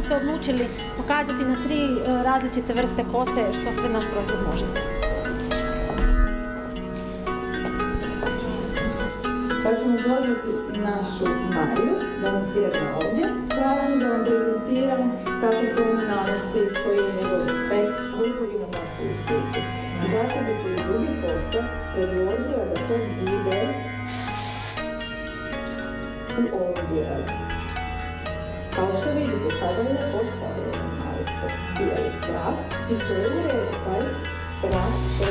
se odlučili pokazati na 3 različite vrste kose što sve naš proizvod može. Sad ćemo pozvati našu Mariju da nam sjedne ovdje. Tražim da vam prezentiram kako se on nanosi, koji je njegov efekt, vrhovi na masku i sliku. Zato bi koji drugi kosa predložila da to bude u ovom dijelu. Kao što vidite, sada je postavljeno malo bijeli trak i to je u redu, taj trak se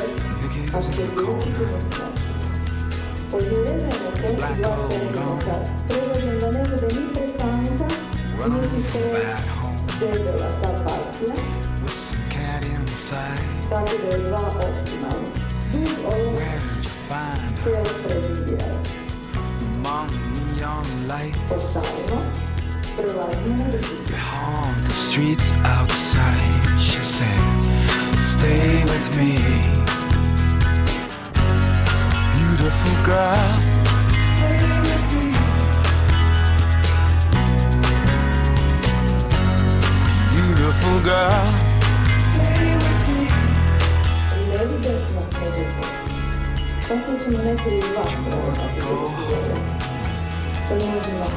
apsolutno snoši. Odjelujemo to dva trenutka. Predlažem da ne bude ni pretanka, niti se debela ta partija. Tako da je 2 optimalno. Duž ovo cijelo predvidjelo. Postavimo. Prelazimo na drugi. Behind the streets outside, she says, stay with me. Beautiful girl, stay with me. Beautiful girl, stay with me. Ne vidim na sređe kost. Tako ćemo neko i 2 prvo. To možemo,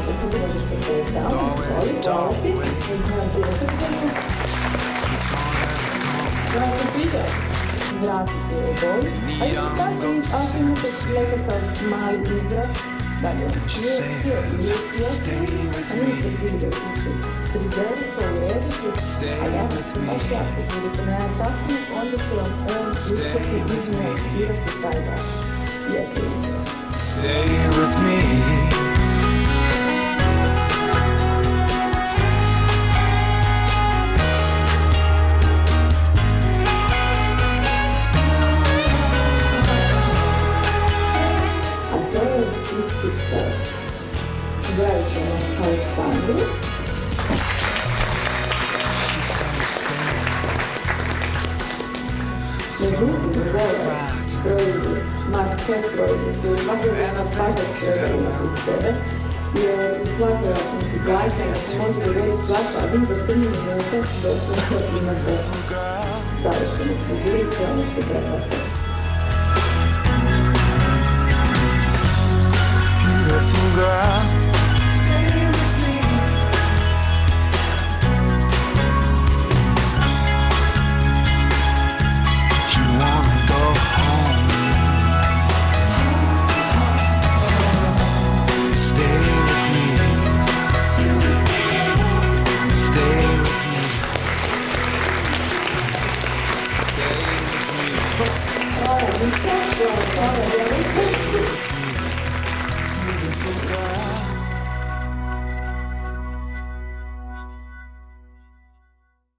kako se možeš postaviti, ali vratiti u boju, a i tako ako imate nekakav mali izraz, da li on cijel, a niste stigli da kući frizeri, to urediti, a ja mislim baš jako želite na jedan sastanak, onda će vam on uspjeti izmijasirati taj vaš svijetli izraz. Stay with me. Aleksandru. Međutim, proizvod, maske proizvod, koji svakodnevno svakog treba imati u sebe, jer u svakoj situaciji se može dogoditi svako, a vi za 3 minute doslovno imate savršenu figuru i sve ono što trebate. Beautiful girl, stay with me. You wanna go home. Stay with me. Stay with me. Stay with me. Beautiful girl.